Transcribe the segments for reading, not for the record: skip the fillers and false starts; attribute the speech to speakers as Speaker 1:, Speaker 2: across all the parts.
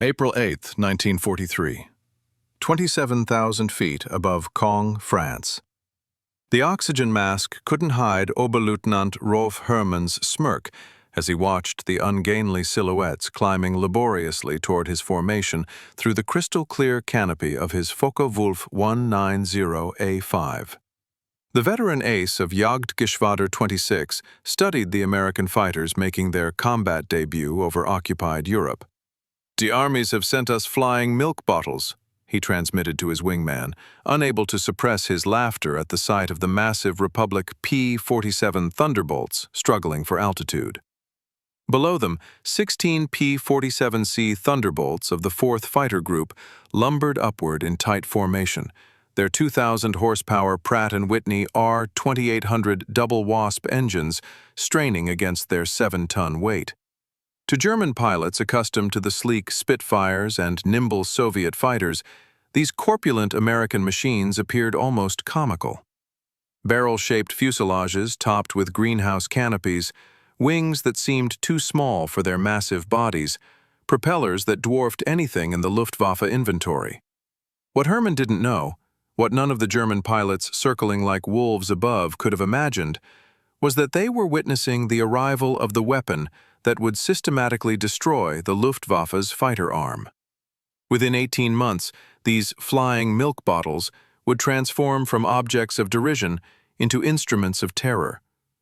Speaker 1: April 8, 1943. 27,000 feet above Caen, France. The oxygen mask couldn't hide Oberleutnant Rolf Herrmann's smirk as he watched the ungainly silhouettes climbing laboriously toward his formation through the crystal-clear canopy of his Focke-Wulf 190A5. The veteran ace of Jagdgeschwader 26 studied the American fighters making their combat debut over occupied Europe. "The armies have sent us flying milk bottles," he transmitted to his wingman, unable to suppress his laughter at the sight of the massive Republic P-47 Thunderbolts struggling for altitude. Below them, 16 P-47C Thunderbolts of the 4th Fighter Group lumbered upward in tight formation, their 2,000-horsepower Pratt & Whitney R2800 double wasp engines straining against their 7-ton weight. To German pilots accustomed to the sleek Spitfires and nimble Soviet fighters, these corpulent American machines appeared almost comical. Barrel-shaped fuselages topped with greenhouse canopies, wings that seemed too small for their massive bodies, propellers that dwarfed anything in the Luftwaffe inventory. What Herrmann didn't know, what none of the German pilots circling like wolves above could have imagined, was that they were witnessing the arrival of the weapon that would systematically destroy the Luftwaffe's fighter arm. Within 18 months, these flying milk bottles would transform from objects of derision into instruments of terror,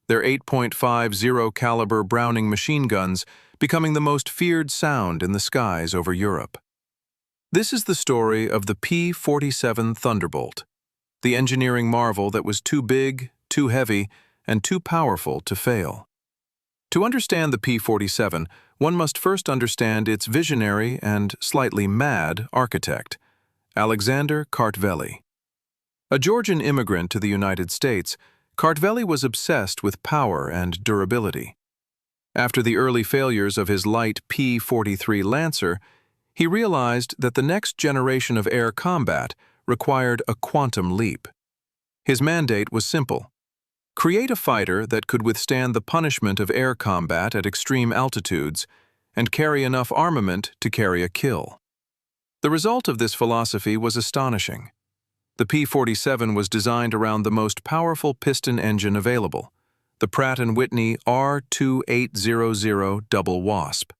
Speaker 1: their 8.50 caliber Browning machine guns becoming the most feared sound in the skies over Europe. This is the story of the P-47 Thunderbolt, the engineering marvel that was too big, too heavy, and too powerful to fail. To understand the P-47, one must first understand its visionary and slightly mad architect, Alexander Kartveli. A Georgian immigrant to the United States, Kartveli was obsessed with power and durability. After the early failures of his light P-43 Lancer, he realized that the next generation of air combat required a quantum leap. His mandate was simple: create a fighter that could withstand the punishment of air combat at extreme altitudes and carry enough armament to carry a kill. The result of this philosophy was astonishing. The P-47 was designed around the most powerful piston engine available, the Pratt & Whitney R2800 double wasp.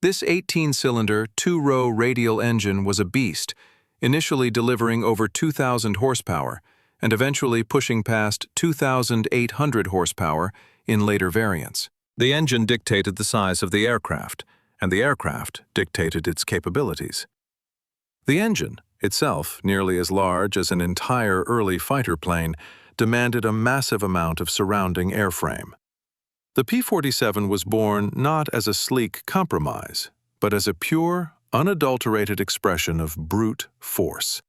Speaker 1: This 18-cylinder, 2-row radial engine was a beast, initially delivering over 2,000 horsepower, and eventually pushing past 2,800 horsepower in later variants. The engine dictated the size of the aircraft, and the aircraft dictated its capabilities. The engine, itself nearly as large as an entire early fighter plane, demanded a massive amount of surrounding airframe. The P-47 was born not as a sleek compromise, but as a pure, unadulterated expression of brute force.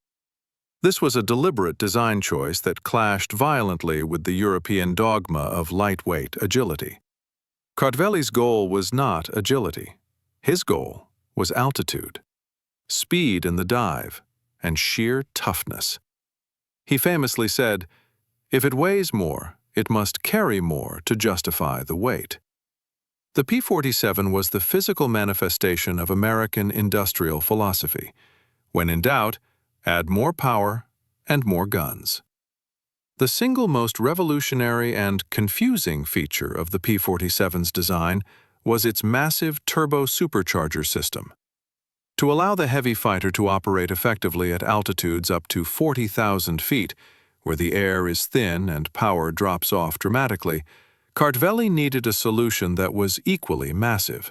Speaker 1: This was a deliberate design choice that clashed violently with the European dogma of lightweight agility. Kartveli's goal was not agility. His goal was altitude, speed in the dive, and sheer toughness. He famously said, "If it weighs more, it must carry more to justify the weight." The P-47 was the physical manifestation of American industrial philosophy. When in doubt, add more power and more guns. The single most revolutionary and confusing feature of the P-47's design was its massive Turbo-Supercharger system. To allow the heavy fighter to operate effectively at altitudes up to 40,000 feet, where the air is thin and power drops off dramatically, Kartveli needed a solution that was equally massive.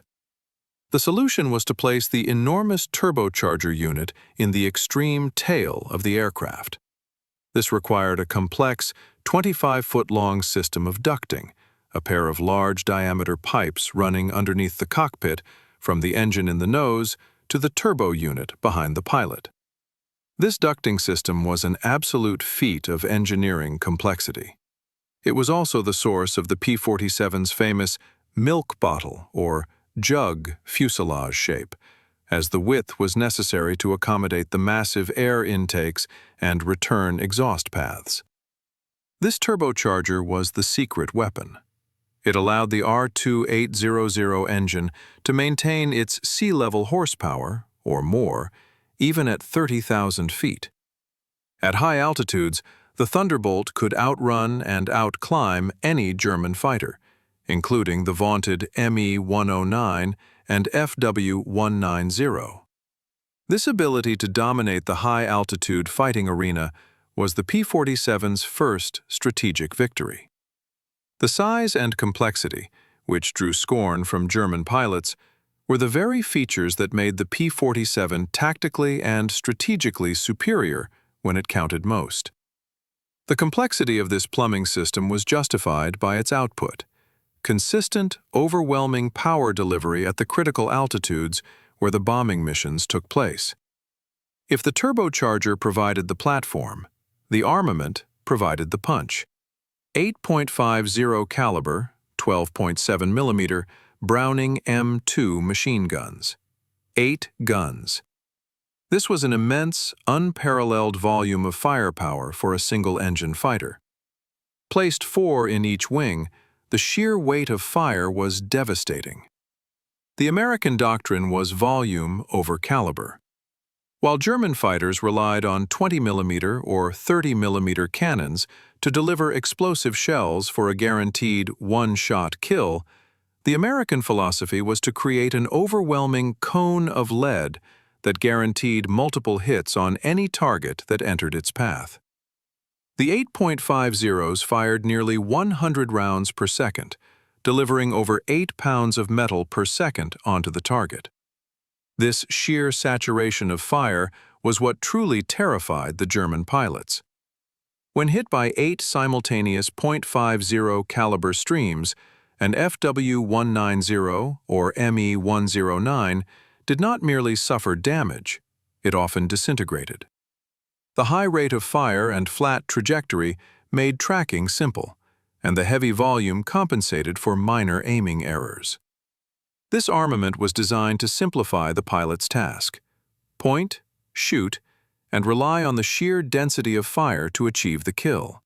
Speaker 1: The solution was to place the enormous turbocharger unit in the extreme tail of the aircraft. This required a complex, 25-foot-long system of ducting, a pair of large-diameter pipes running underneath the cockpit from the engine in the nose to the turbo unit behind the pilot. This ducting system was an absolute feat of engineering complexity. It was also the source of the P-47's famous milk bottle or jug fuselage shape, as the width was necessary to accommodate the massive air intakes and return exhaust paths. This turbocharger was the secret weapon. It allowed the R2800 engine to maintain its sea-level horsepower or more, even at 30,000 feet. At high altitudes, the Thunderbolt could outrun and outclimb any German fighter, including the vaunted Me-109 and FW-190. This ability to dominate the high-altitude fighting arena was the P-47's first strategic victory. The size and complexity, which drew scorn from German pilots, were the very features that made the P-47 tactically and strategically superior when it counted most. The complexity of this plumbing system was justified by its output: consistent, overwhelming power delivery at the critical altitudes where the bombing missions took place. If the turbocharger provided the platform, the armament provided the punch. 8.50 caliber, 12.7 millimeter Browning M2 machine guns. 8 guns. This was an immense, unparalleled volume of firepower for a single-engine fighter. Placed 4 in each wing, the sheer weight of fire was devastating. The American doctrine was volume over caliber. While German fighters relied on 20mm or 30mm cannons to deliver explosive shells for a guaranteed one-shot kill, the American philosophy was to create an overwhelming cone of lead that guaranteed multiple hits on any target that entered its path. The 8.50s fired nearly 100 rounds per second, delivering over 8 pounds of metal per second onto the target. This sheer saturation of fire was what truly terrified the German pilots. When hit by 8 simultaneous .50 caliber streams, an FW-190 or Me-109 did not merely suffer damage, it often disintegrated. The high rate of fire and flat trajectory made tracking simple, and the heavy volume compensated for minor aiming errors. This armament was designed to simplify the pilot's task: point, shoot, and rely on the sheer density of fire to achieve the kill.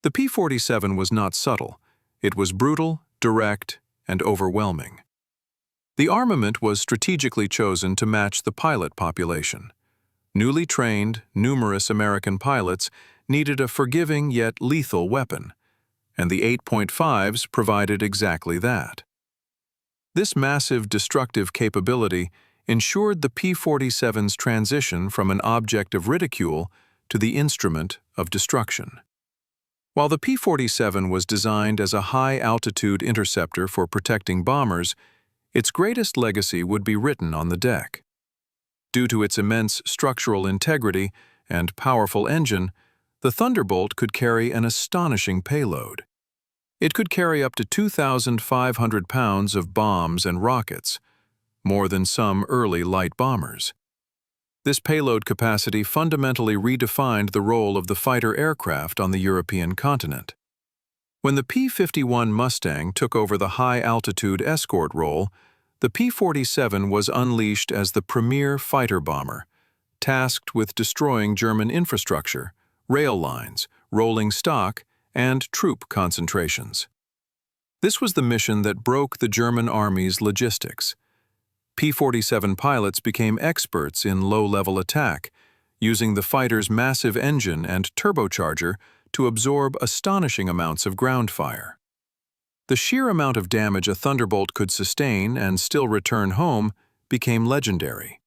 Speaker 1: The P-47 was not subtle. It was brutal, direct, and overwhelming. The armament was strategically chosen to match the pilot population. Newly trained, numerous American pilots needed a forgiving yet lethal weapon, and the 8.5s provided exactly that. This massive destructive capability ensured the P-47's transition from an object of ridicule to the instrument of destruction. While the P-47 was designed as a high-altitude interceptor for protecting bombers, its greatest legacy would be written on the deck. Due to its immense structural integrity and powerful engine, the Thunderbolt could carry an astonishing payload. It could carry up to 2,500 pounds of bombs and rockets, more than some early light bombers. This payload capacity fundamentally redefined the role of the fighter aircraft on the European continent. When the P-51 Mustang took over the high-altitude escort role, the P-47 was unleashed as the premier fighter bomber, tasked with destroying German infrastructure, rail lines, rolling stock, and troop concentrations. This was the mission that broke the German army's logistics. P-47 pilots became experts in low-level attack, using the fighter's massive engine and turbocharger to absorb astonishing amounts of ground fire. The sheer amount of damage a Thunderbolt could sustain and still return home became legendary.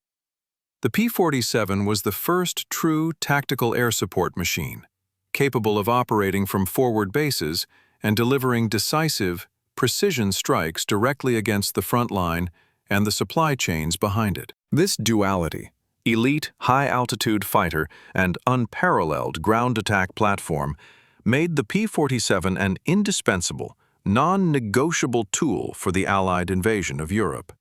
Speaker 1: The P-47 was the first true tactical air support machine, capable of operating from forward bases and delivering decisive, precision strikes directly against the front line and the supply chains behind it. This duality, elite high-altitude fighter and unparalleled ground attack platform, made the P-47 an indispensable, non-negotiable tool for the Allied invasion of Europe.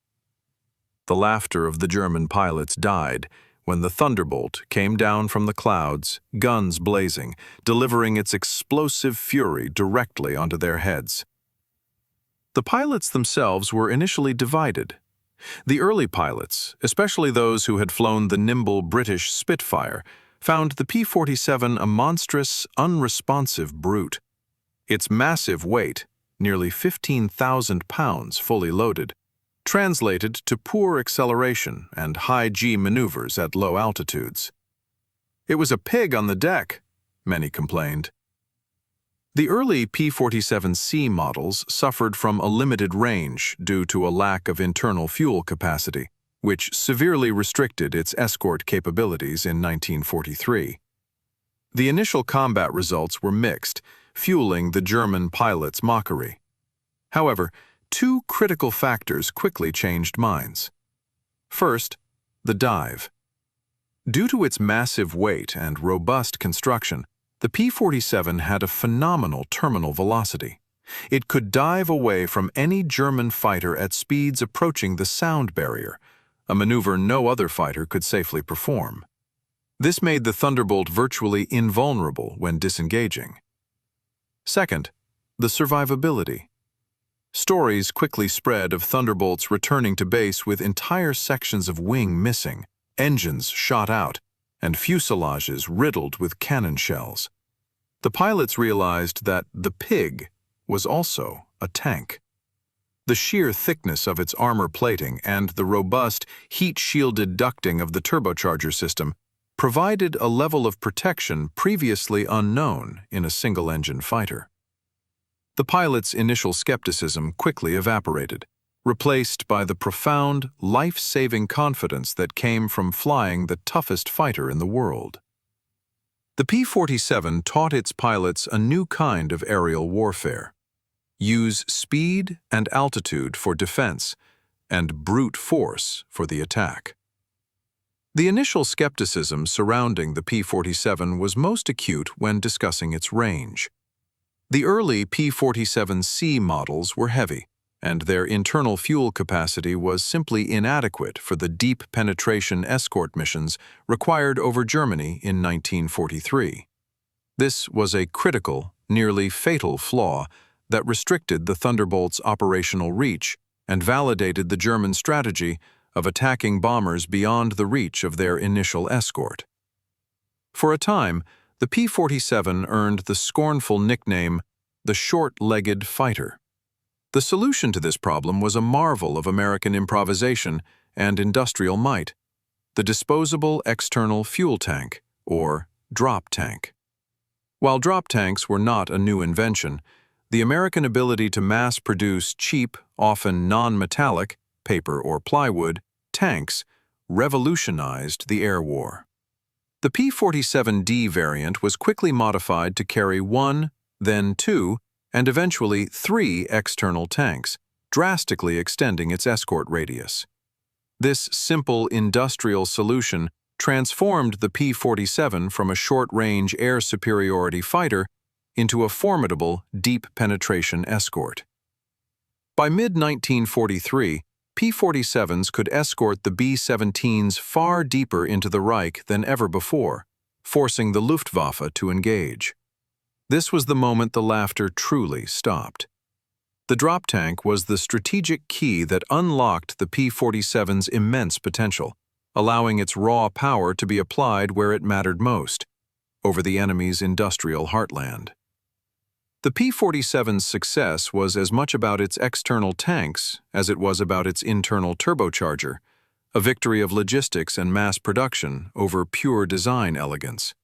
Speaker 1: The laughter of the German pilots died when the Thunderbolt came down from the clouds, guns blazing, delivering its explosive fury directly onto their heads. The pilots themselves were initially divided. The early pilots, especially those who had flown the nimble British Spitfire, found the P-47 a monstrous, unresponsive brute. Its massive weight, nearly 15,000 pounds fully loaded, translated to poor acceleration and high G maneuvers at low altitudes. "It was a pig on the deck," many complained. The early P-47C models suffered from a limited range due to a lack of internal fuel capacity, which severely restricted its escort capabilities in 1943. The initial combat results were mixed, fueling the German pilots' mockery. However, two critical factors quickly changed minds. First, the dive. Due to its massive weight and robust construction, the P-47 had a phenomenal terminal velocity. It could dive away from any German fighter at speeds approaching the sound barrier, a maneuver no other fighter could safely perform. This made the Thunderbolt virtually invulnerable when disengaging. Second, the survivability. Stories quickly spread of Thunderbolts returning to base with entire sections of wing missing, engines shot out, and fuselages riddled with cannon shells. The pilots realized that the pig was also a tank. The sheer thickness of its armor plating and the robust, heat-shielded ducting of the turbocharger system provided a level of protection previously unknown in a single-engine fighter. The pilots' initial skepticism quickly evaporated, replaced by the profound, life-saving confidence that came from flying the toughest fighter in the world. The P-47 taught its pilots a new kind of aerial warfare. Use speed and altitude for defense, and brute force for the attack. The initial skepticism surrounding the P-47 was most acute when discussing its range. The early P-47C models were heavy, and their internal fuel capacity was simply inadequate for the deep penetration escort missions required over Germany in 1943. This was a critical, nearly fatal flaw that restricted the Thunderbolt's operational reach and validated the German strategy of attacking bombers beyond the reach of their initial escort. For a time, the P-47 earned the scornful nickname, the short-legged fighter. The solution to this problem was a marvel of American improvisation and industrial might, the disposable external fuel tank, or drop tank. While drop tanks were not a new invention, the American ability to mass-produce cheap, often non-metallic, paper or plywood, tanks revolutionized the air war. The P-47D variant was quickly modified to carry one, then two, and eventually three external tanks, drastically extending its escort radius. This simple industrial solution transformed the P-47 from a short-range air superiority fighter into a formidable deep-penetration escort. By mid-1943, P-47s could escort the B-17s far deeper into the Reich than ever before, forcing the Luftwaffe to engage. This was the moment the laughter truly stopped. The drop tank was the strategic key that unlocked the P-47's immense potential, allowing its raw power to be applied where it mattered most, over the enemy's industrial heartland. The P-47's success was as much about its external tanks as it was about its internal turbocharger, a victory of logistics and mass production over pure design elegance.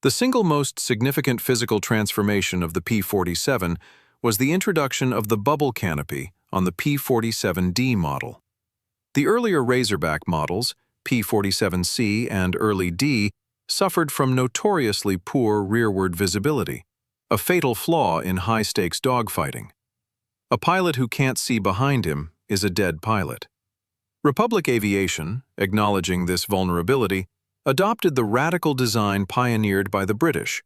Speaker 1: The single most significant physical transformation of the P-47 was the introduction of the bubble canopy on the P-47D model. The earlier Razorback models, P-47C and early D, suffered from notoriously poor rearward visibility, a fatal flaw in high-stakes dogfighting. A pilot who can't see behind him is a dead pilot. Republic Aviation, acknowledging this vulnerability, adopted the radical design pioneered by the British,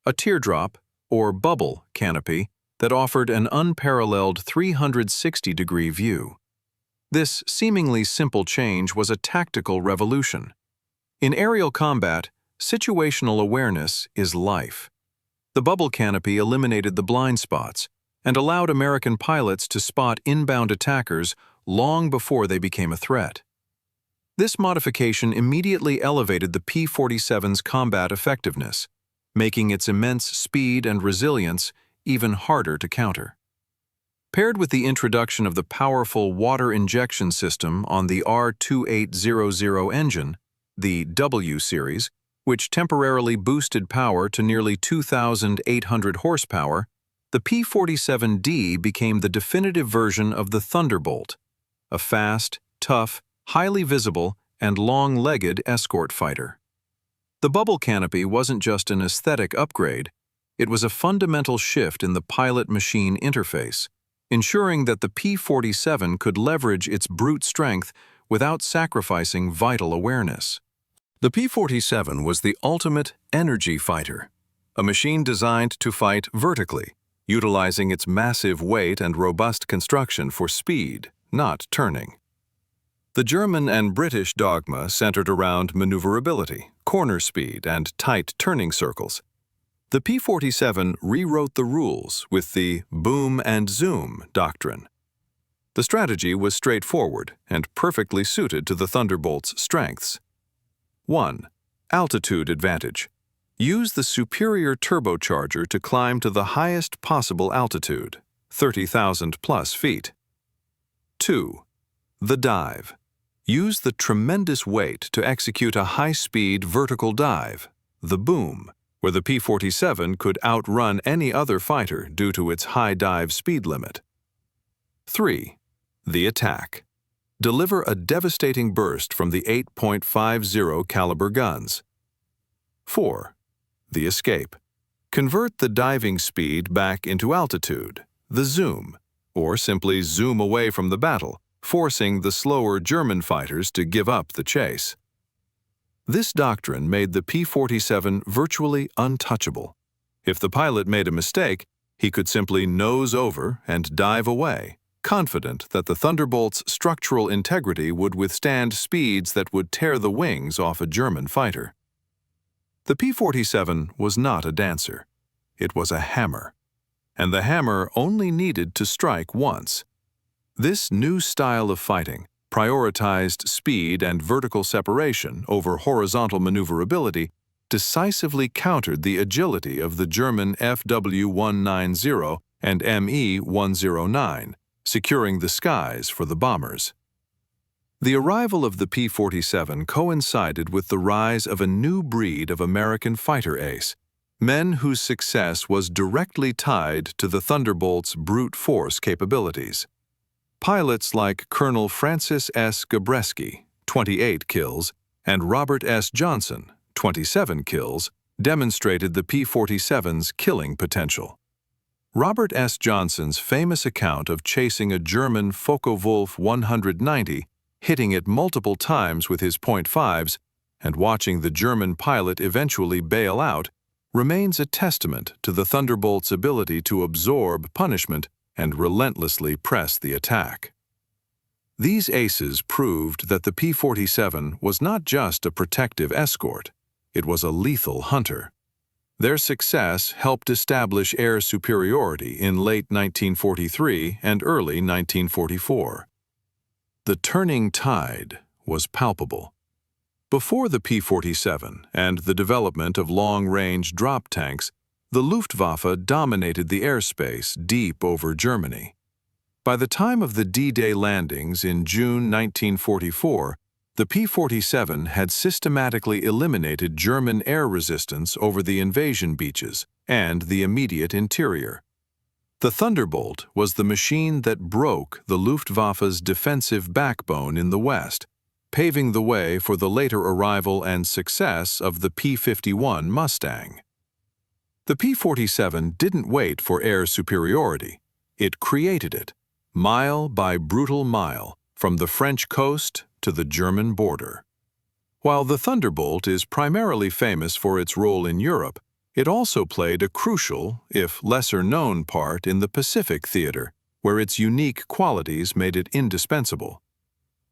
Speaker 1: a teardrop, or bubble, canopy that offered an unparalleled 360-degree view. This seemingly simple change was a tactical revolution. In aerial combat, situational awareness is life. The bubble canopy eliminated the blind spots and allowed American pilots to spot inbound attackers long before they became a threat. This modification immediately elevated the P-47's combat effectiveness, making its immense speed and resilience even harder to counter. Paired with the introduction of the powerful water injection system on the R2800 engine, the W series, which temporarily boosted power to nearly 2,800 horsepower, the P-47D became the definitive version of the Thunderbolt, a fast, tough, highly visible, and long-legged escort fighter. The bubble canopy wasn't just an aesthetic upgrade, it was a fundamental shift in the pilot-machine interface, ensuring that the P-47 could leverage its brute strength without sacrificing vital awareness. The P-47 was the ultimate energy fighter, a machine designed to fight vertically, utilizing its massive weight and robust construction for speed, not turning. The German and British dogma centered around maneuverability, corner speed, and tight turning circles. The P-47 rewrote the rules with the boom and zoom doctrine. The strategy was straightforward and perfectly suited to the Thunderbolt's strengths. 1. Altitude advantage. Use the superior turbocharger to climb to the highest possible altitude, 30,000 plus feet. 2. The dive. Use the tremendous weight to execute a high-speed vertical dive, the boom, where the P-47 could outrun any other fighter due to its high dive speed limit. 3. The attack. Deliver a devastating burst from the 8.50 caliber guns. 4. The escape. Convert the diving speed back into altitude, the zoom, or simply zoom away from the battle, forcing the slower German fighters to give up the chase. This doctrine made the P-47 virtually untouchable. If the pilot made a mistake, he could simply nose over and dive away, confident that the Thunderbolt's structural integrity would withstand speeds that would tear the wings off a German fighter. The P-47 was not a dancer. It was a hammer. And the hammer only needed to strike once. This new style of fighting prioritized speed and vertical separation over horizontal maneuverability, decisively countered the agility of the German FW-190 and ME-109, securing the skies for the bombers. The arrival of the P-47 coincided with the rise of a new breed of American fighter ace, men whose success was directly tied to the Thunderbolt's brute force capabilities. Pilots like Colonel Francis S. Gabreski, 28 kills, and Robert S. Johnson, 27 kills, demonstrated the P-47's killing potential. Robert S. Johnson's famous account of chasing a German Focke-Wulf 190, hitting it multiple times with his .5s, and watching the German pilot eventually bail out, remains a testament to the Thunderbolt's ability to absorb punishment and relentlessly press the attack. These aces proved that the P-47 was not just a protective escort, it was a lethal hunter. Their success helped establish air superiority in late 1943 and early 1944. The turning tide was palpable. Before the P-47 and the development of long-range drop tanks, the Luftwaffe dominated the airspace deep over Germany. By the time of the D-Day landings in June 1944, the P-47 had systematically eliminated German air resistance over the invasion beaches and the immediate interior. The Thunderbolt was the machine that broke the Luftwaffe's defensive backbone in the West, paving the way for the later arrival and success of the P-51 Mustang. The P-47 didn't wait for air superiority. It created it, mile by brutal mile, from the French coast to the German border. While the Thunderbolt is primarily famous for its role in Europe, it also played a crucial, if lesser-known part in the Pacific theater, where its unique qualities made it indispensable.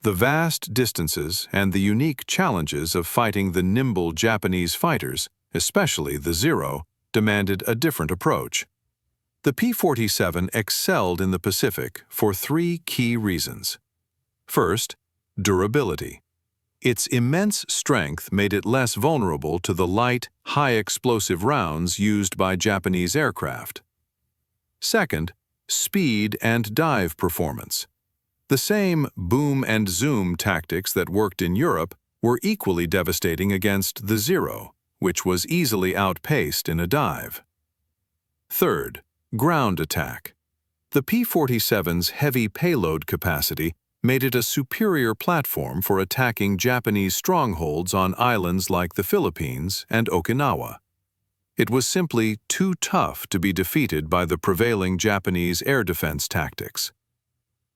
Speaker 1: The vast distances and the unique challenges of fighting the nimble Japanese fighters, especially the Zero, demanded a different approach. The P-47 excelled in the Pacific for three key reasons. First, durability. Its immense strength made it less vulnerable to the light, high-explosive rounds used by Japanese aircraft. Second, speed and dive performance. The same boom and zoom tactics that worked in Europe were equally devastating against the Zero, which was easily outpaced in a dive. Third, ground attack. The P-47's heavy payload capacity made it a superior platform for attacking Japanese strongholds on islands like the Philippines and Okinawa. It was simply too tough to be defeated by the prevailing Japanese air defense tactics.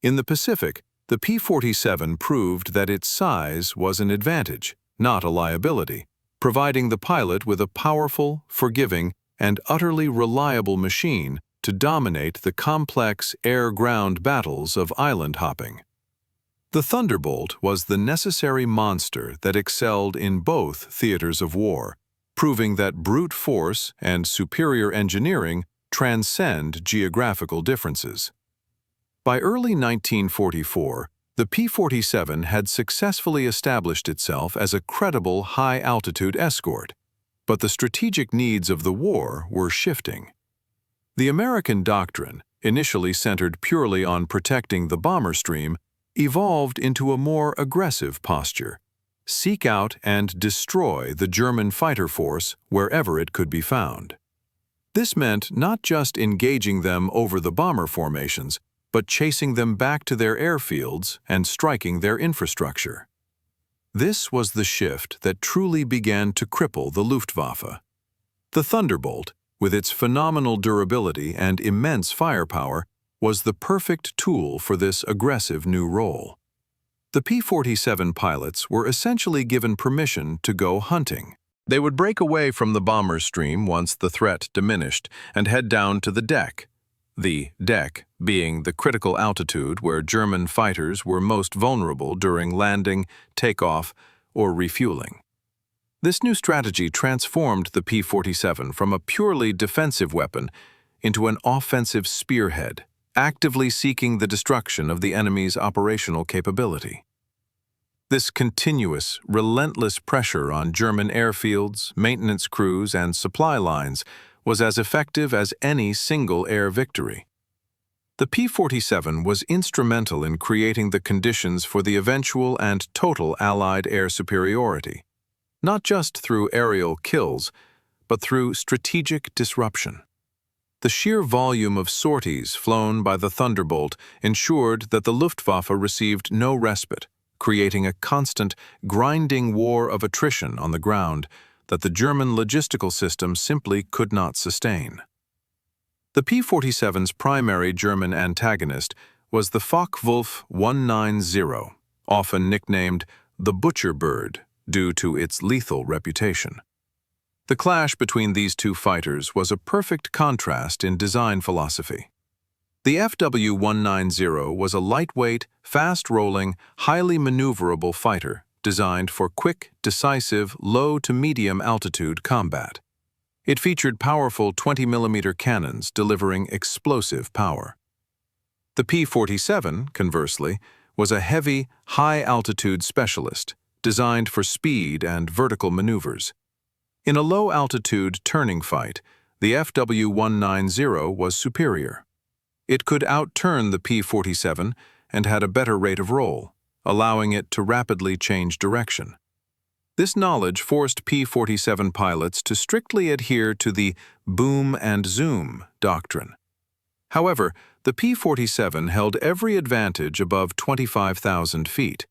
Speaker 1: In the Pacific, the P-47 proved that its size was an advantage, not a liability, providing the pilot with a powerful, forgiving, and utterly reliable machine to dominate the complex air-ground battles of island hopping. The Thunderbolt was the necessary monster that excelled in both theaters of war, proving that brute force and superior engineering transcend geographical differences. By early 1944, the P-47 had successfully established itself as a credible high-altitude escort, but the strategic needs of the war were shifting. The American doctrine, initially centered purely on protecting the bomber stream, evolved into a more aggressive posture: seek out and destroy the German fighter force wherever it could be found. This meant not just engaging them over the bomber formations, but chasing them back to their airfields and striking their infrastructure. This was the shift that truly began to cripple the Luftwaffe. The Thunderbolt, with its phenomenal durability and immense firepower, was the perfect tool for this aggressive new role. The P-47 pilots were essentially given permission to go hunting. They would break away from the bomber stream once the threat diminished and head down to the deck. The deck being the critical altitude where German fighters were most vulnerable during landing, takeoff, or refueling. This new strategy transformed the P-47 from a purely defensive weapon into an offensive spearhead, actively seeking the destruction of the enemy's operational capability. This continuous, relentless pressure on German airfields, maintenance crews, and supply lines was as effective as any single air victory. The P-47 was instrumental in creating the conditions for the eventual and total Allied air superiority, not just through aerial kills, but through strategic disruption. The sheer volume of sorties flown by the Thunderbolt ensured that the Luftwaffe received no respite, creating a constant, grinding war of attrition on the ground that the German logistical system simply could not sustain. The P-47's primary German antagonist was the Focke-Wulf 190, often nicknamed the Butcher Bird due to its lethal reputation. The clash between these two fighters was a perfect contrast in design philosophy. The FW-190 was a lightweight, fast-rolling, highly maneuverable fighter designed for quick, decisive, low to medium altitude combat. It featured powerful 20mm cannons delivering explosive power. The P-47, conversely, was a heavy, high-altitude specialist designed for speed and vertical maneuvers. In a low-altitude turning fight, the FW-190 was superior. It could outturn the P-47 and had a better rate of roll, allowing it to rapidly change direction. This knowledge forced P-47 pilots to strictly adhere to the boom and zoom doctrine. However, the P-47 held every advantage above 25,000 feet.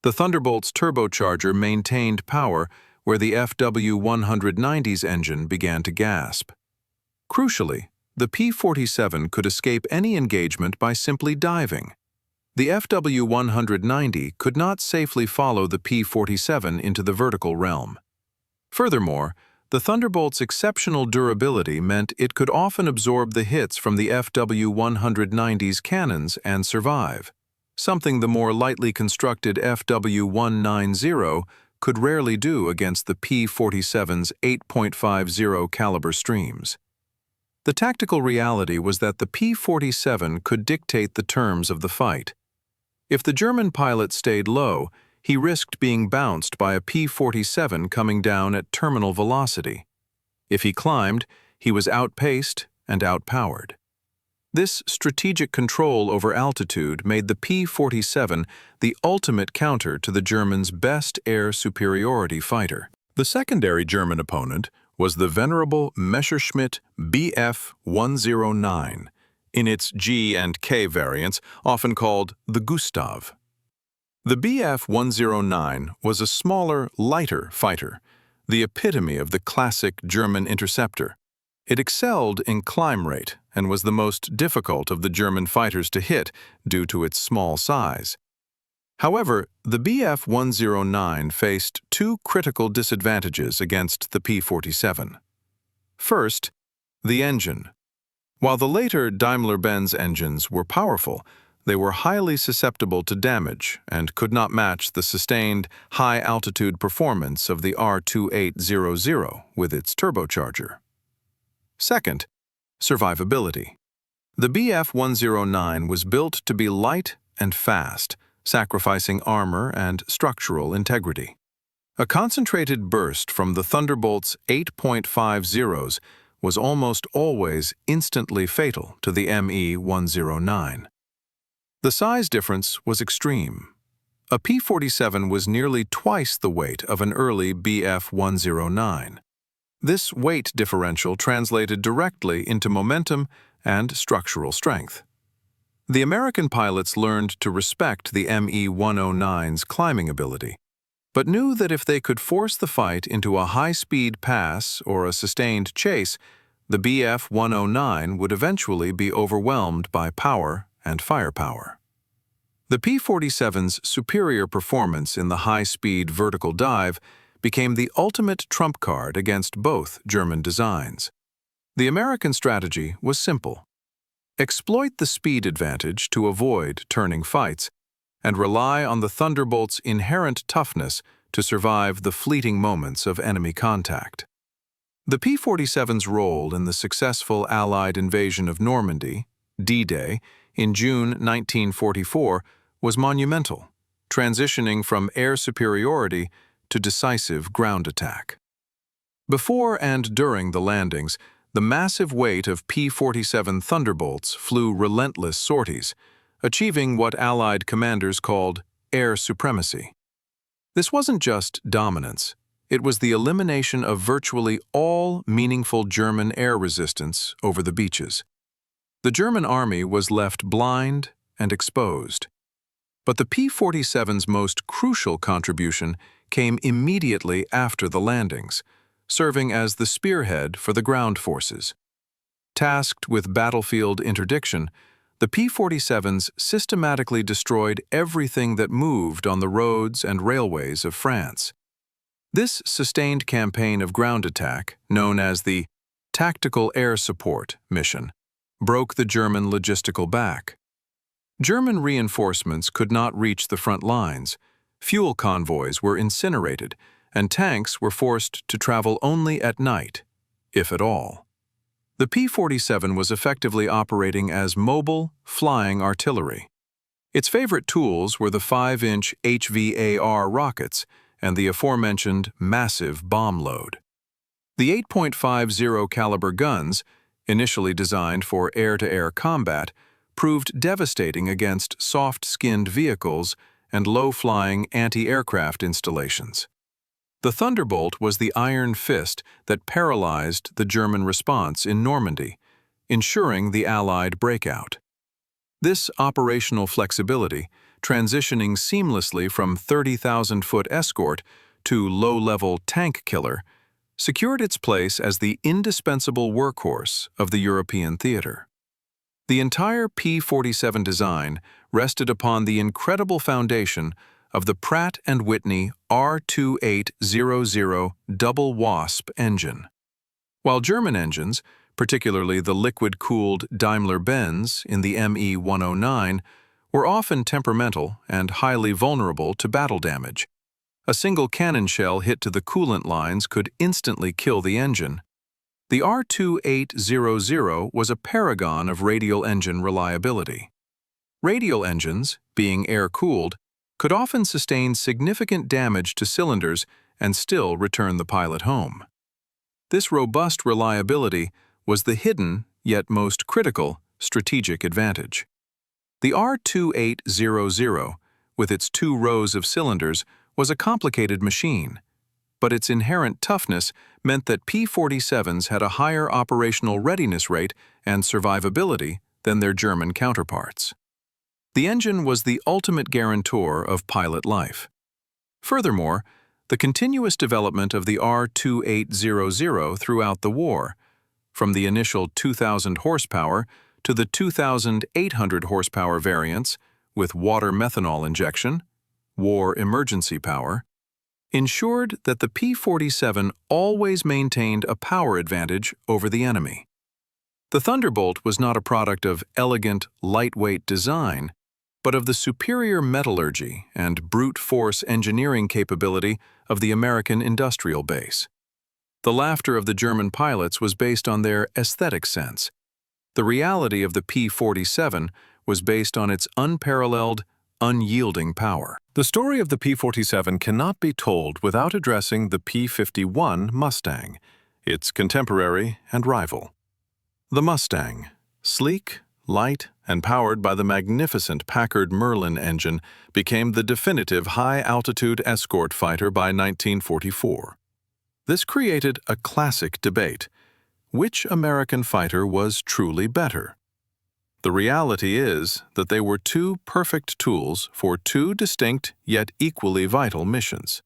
Speaker 1: The Thunderbolt's turbocharger maintained power where the FW-190's engine began to gasp. Crucially, the P-47 could escape any engagement by simply diving. The FW-190 could not safely follow the P-47 into the vertical realm. Furthermore, the Thunderbolt's exceptional durability meant it could often absorb the hits from the FW-190's cannons and survive, something the more lightly constructed FW-190 could rarely do against the P-47's 8.50 caliber streams. The tactical reality was that the P-47 could dictate the terms of the fight. If the German pilot stayed low, he risked being bounced by a P-47 coming down at terminal velocity. If he climbed, he was outpaced and outpowered. This strategic control over altitude made the P-47 the ultimate counter to the Germans' best air superiority fighter. The secondary German opponent was the venerable Messerschmitt Bf-109, in its G and K variants, often called the Gustav. The Bf-109 was a smaller, lighter fighter, the epitome of the classic German interceptor. It excelled in climb rate and was the most difficult of the German fighters to hit due to its small size. However, the Bf-109 faced two critical disadvantages against the P-47. First, the engine. While the later Daimler-Benz engines were powerful, they were highly susceptible to damage and could not match the sustained, high-altitude performance of the R2800 with its turbocharger. Second, survivability. The Bf-109 was built to be light and fast, sacrificing armor and structural integrity. A concentrated burst from the Thunderbolt's 8.50s was almost always instantly fatal to the Me-109. The size difference was extreme. A P-47 was nearly twice the weight of an early Bf-109. This weight differential translated directly into momentum and structural strength. The American pilots learned to respect the Me-109's climbing ability, but knew that if they could force the fight into a high-speed pass or a sustained chase, the Bf-109 would eventually be overwhelmed by power and firepower. The P-47's superior performance in the high-speed vertical dive became the ultimate trump card against both German designs. The American strategy was simple. Exploit the speed advantage to avoid turning fights, and rely on the Thunderbolt's inherent toughness to survive the fleeting moments of enemy contact. The P-47's role in the successful Allied invasion of Normandy, D-Day, in June 1944 was monumental, transitioning from air superiority to decisive ground attack. Before and during the landings, the massive weight of P-47 Thunderbolts flew relentless sorties, achieving what Allied commanders called air supremacy. This wasn't just dominance, it was the elimination of virtually all meaningful German air resistance over the beaches. The German army was left blind and exposed. But the P-47's most crucial contribution came immediately after the landings, serving as the spearhead for the ground forces. Tasked with battlefield interdiction, the P-47s systematically destroyed everything that moved on the roads and railways of France. This sustained campaign of ground attack, known as the Tactical Air Support mission, broke the German logistical back. German reinforcements could not reach the front lines, fuel convoys were incinerated, and tanks were forced to travel only at night, if at all. The P-47 was effectively operating as mobile, flying artillery. Its favorite tools were the 5-inch HVAR rockets and the aforementioned massive bomb load. The 8.50 caliber guns, initially designed for air-to-air combat, proved devastating against soft-skinned vehicles and low-flying anti-aircraft installations. The Thunderbolt was the iron fist that paralyzed the German response in Normandy, ensuring the Allied breakout. This operational flexibility, transitioning seamlessly from 30,000-foot escort to low-level tank killer, secured its place as the indispensable workhorse of the European theater. The entire P-47 design rested upon the incredible foundation of the Pratt & Whitney R2800 double WASP engine. While German engines, particularly the liquid-cooled Daimler-Benz in the Me-109, were often temperamental and highly vulnerable to battle damage. A single cannon shell hit to the coolant lines could instantly kill the engine. The R2800 was a paragon of radial engine reliability. Radial engines, being air-cooled, could often sustain significant damage to cylinders and still return the pilot home. This robust reliability was the hidden, yet most critical, strategic advantage. The R-2800, with its 2 rows of cylinders, was a complicated machine, but its inherent toughness meant that P-47s had a higher operational readiness rate and survivability than their German counterparts. The engine was the ultimate guarantor of pilot life. Furthermore, the continuous development of the R-2800 throughout the war, from the initial 2,000 horsepower to the 2,800 horsepower variants with water methanol injection, war emergency power, ensured that the P-47 always maintained a power advantage over the enemy. The Thunderbolt was not a product of elegant, lightweight design, but of the superior metallurgy and brute force engineering capability of the American industrial base. The laughter of the German pilots was based on their aesthetic sense. The reality of the P-47 was based on its unparalleled, unyielding power. The story of the P-47 cannot be told without addressing the P-51 Mustang, its contemporary and rival. The Mustang, sleek, light, and powered by the magnificent Packard Merlin engine, became the definitive high-altitude escort fighter by 1944. This created a classic debate. Which American fighter was truly better? The reality is that they were 2 perfect tools for 2 distinct yet equally vital missions.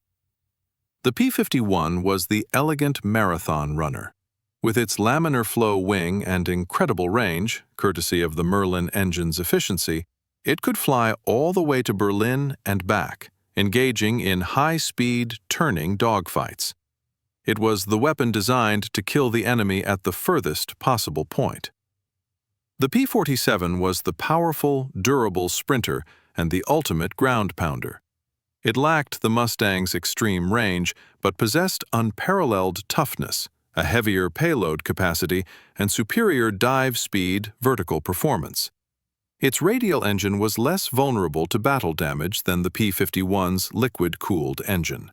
Speaker 1: The P-51 was the elegant marathon runner. With its laminar flow wing and incredible range, courtesy of the Merlin engine's efficiency, it could fly all the way to Berlin and back, engaging in high-speed, turning dogfights. It was the weapon designed to kill the enemy at the furthest possible point. The P-47 was the powerful, durable sprinter and the ultimate ground pounder. It lacked the Mustang's extreme range, but possessed unparalleled toughness, a heavier payload capacity, and superior dive speed, vertical performance. Its radial engine was less vulnerable to battle damage than the P-51's liquid-cooled engine.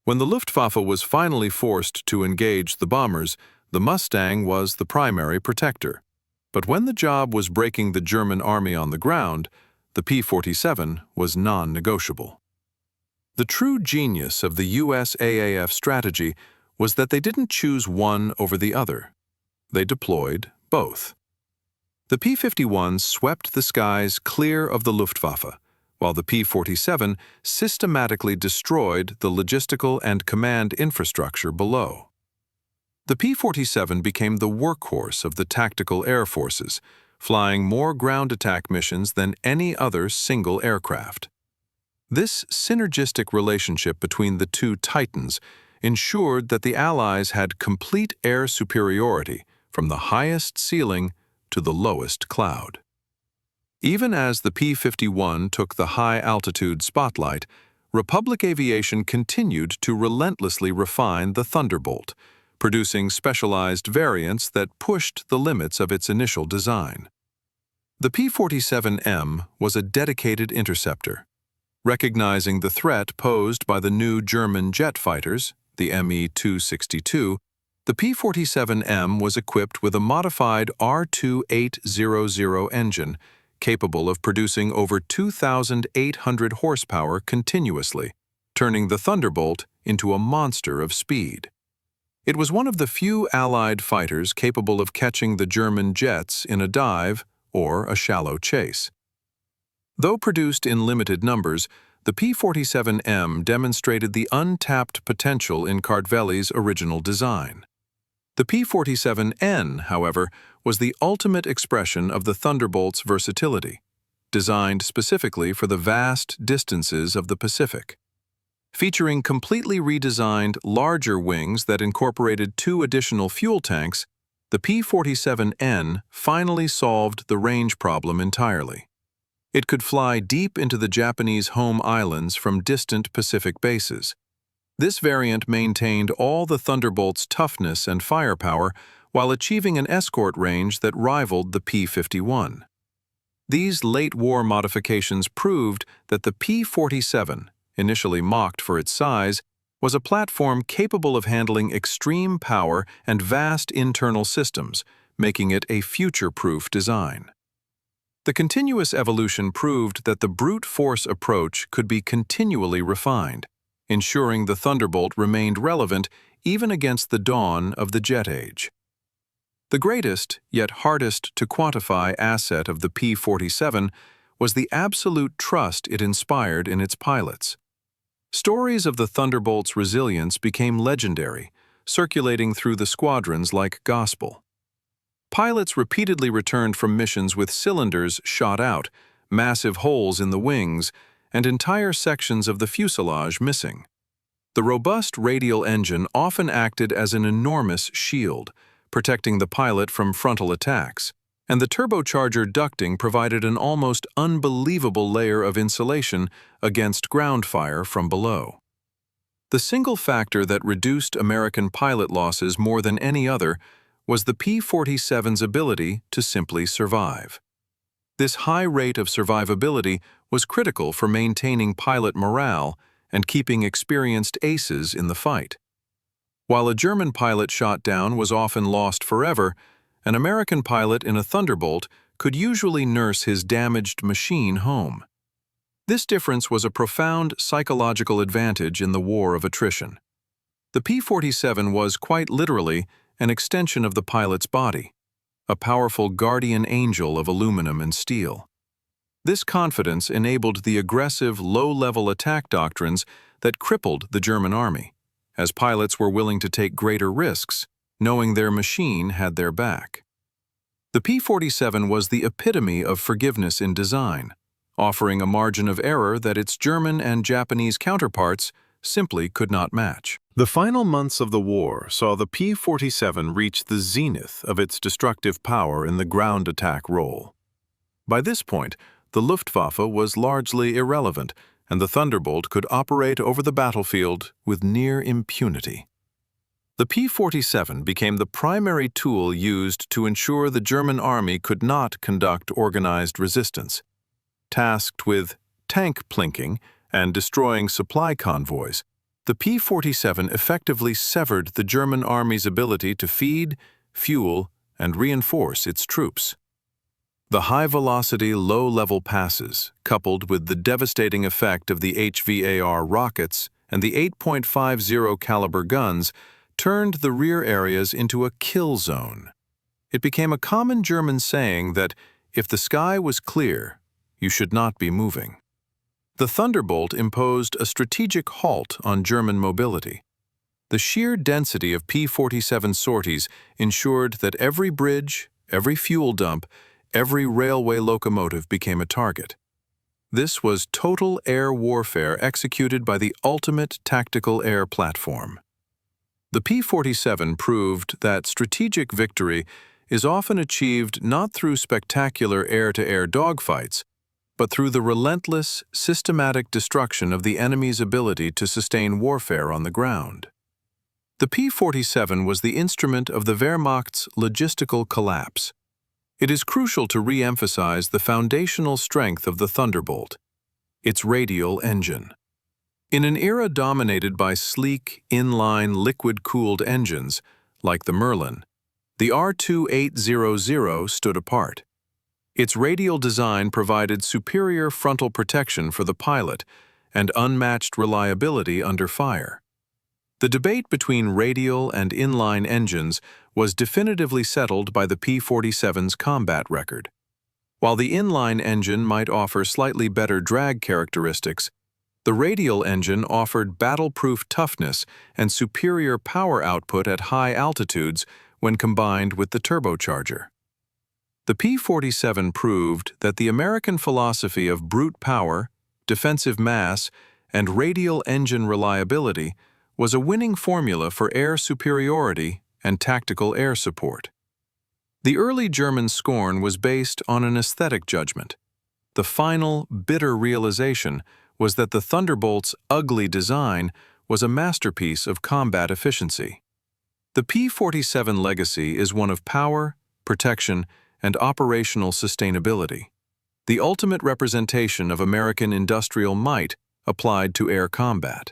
Speaker 1: When the Luftwaffe was finally forced to engage the bombers, the Mustang was the primary protector. But when the job was breaking the German army on the ground, the P-47 was non-negotiable. The true genius of the USAAF strategy was that they didn't choose one over the other. They deployed both. The P-51 swept the skies clear of the Luftwaffe, while the P-47 systematically destroyed the logistical and command infrastructure below. The P-47 became the workhorse of the tactical air forces, flying more ground attack missions than any other single aircraft. This synergistic relationship between the 2 titans ensured that the Allies had complete air superiority from the highest ceiling to the lowest cloud. Even as the P-51 took the high-altitude spotlight, Republic aviation continued to relentlessly refine the Thunderbolt, producing specialized variants that pushed the limits of its initial design. The P-47M was a dedicated interceptor. Recognizing the threat posed by the new German jet fighters, the Me-262, the P-47M was equipped with a modified R-2800 engine capable of producing over 2,800 horsepower continuously, turning the Thunderbolt into a monster of speed. It was one of the few Allied fighters capable of catching the German jets in a dive or a shallow chase. Though produced in limited numbers, the P-47M demonstrated the untapped potential in Kartveli's original design. The P-47N, however, was the ultimate expression of the Thunderbolt's versatility, designed specifically for the vast distances of the Pacific. Featuring completely redesigned, larger wings that incorporated 2 additional fuel tanks, the P-47N finally solved the range problem entirely. It could fly deep into the Japanese home islands from distant Pacific bases. This variant maintained all the Thunderbolt's toughness and firepower while achieving an escort range that rivaled the P-51. These late-war modifications proved that the P-47, initially mocked for its size, was a platform capable of handling extreme power and vast internal systems, making it a future-proof design. The continuous evolution proved that the brute force approach could be continually refined, ensuring the Thunderbolt remained relevant even against the dawn of the jet age. The greatest, yet hardest to quantify asset of the P-47 was the absolute trust it inspired in its pilots. Stories of the Thunderbolt's resilience became legendary, circulating through the squadrons like gospel. Pilots repeatedly returned from missions with cylinders shot out, massive holes in the wings, and entire sections of the fuselage missing. The robust radial engine often acted as an enormous shield, protecting the pilot from frontal attacks, and the turbocharger ducting provided an almost unbelievable layer of insulation against ground fire from below. The single factor that reduced American pilot losses more than any other was the P-47's ability to simply survive. This high rate of survivability was critical for maintaining pilot morale and keeping experienced aces in the fight. While a German pilot shot down was often lost forever, an American pilot in a Thunderbolt could usually nurse his damaged machine home. This difference was a profound psychological advantage in the war of attrition. The P-47 was quite literally an extension of the pilot's body, a powerful guardian angel of aluminum and steel. This confidence enabled the aggressive, low-level attack doctrines that crippled the German army, as pilots were willing to take greater risks, knowing their machine had their back. The P-47 was the epitome of forgiveness in design, offering a margin of error that its German and Japanese counterparts simply could not match. The final months of the war saw the P-47 reach the zenith of its destructive power in the ground attack role. By this point, the Luftwaffe was largely irrelevant, and the Thunderbolt could operate over the battlefield with near impunity. The P-47 became the primary tool used to ensure the German army could not conduct organized resistance. Tasked with tank plinking and destroying supply convoys, the P-47 effectively severed the German army's ability to feed, fuel, and reinforce its troops. The high-velocity, low-level passes, coupled with the devastating effect of the HVAR rockets and the 8.50 caliber guns, turned the rear areas into a kill zone. It became a common German saying that if the sky was clear, you should not be moving. The Thunderbolt imposed a strategic halt on German mobility. The sheer density of P-47 sorties ensured that every bridge, every fuel dump, every railway locomotive became a target. This was total air warfare executed by the ultimate tactical air platform. The P-47 proved that strategic victory is often achieved not through spectacular air-to-air dogfights, but through the relentless, systematic destruction of the enemy's ability to sustain warfare on the ground. The P-47 was the instrument of the Wehrmacht's logistical collapse. It is crucial to re-emphasize the foundational strength of the Thunderbolt, its radial engine. In an era dominated by sleek, inline, liquid-cooled engines, like the Merlin, the R2800 stood apart. Its radial design provided superior frontal protection for the pilot and unmatched reliability under fire. The debate between radial and inline engines was definitively settled by the P-47's combat record. While the inline engine might offer slightly better drag characteristics, the radial engine offered battle-proof toughness and superior power output at high altitudes when combined with the turbocharger. The P-47 proved that the American philosophy of brute power, defensive mass, and radial engine reliability was a winning formula for air superiority and tactical air support. The early German scorn was based on an aesthetic judgment. The final, bitter realization was that the Thunderbolt's ugly design was a masterpiece of combat efficiency. The P-47 legacy is one of power, protection, and operational sustainability, the ultimate representation of American industrial might applied to air combat.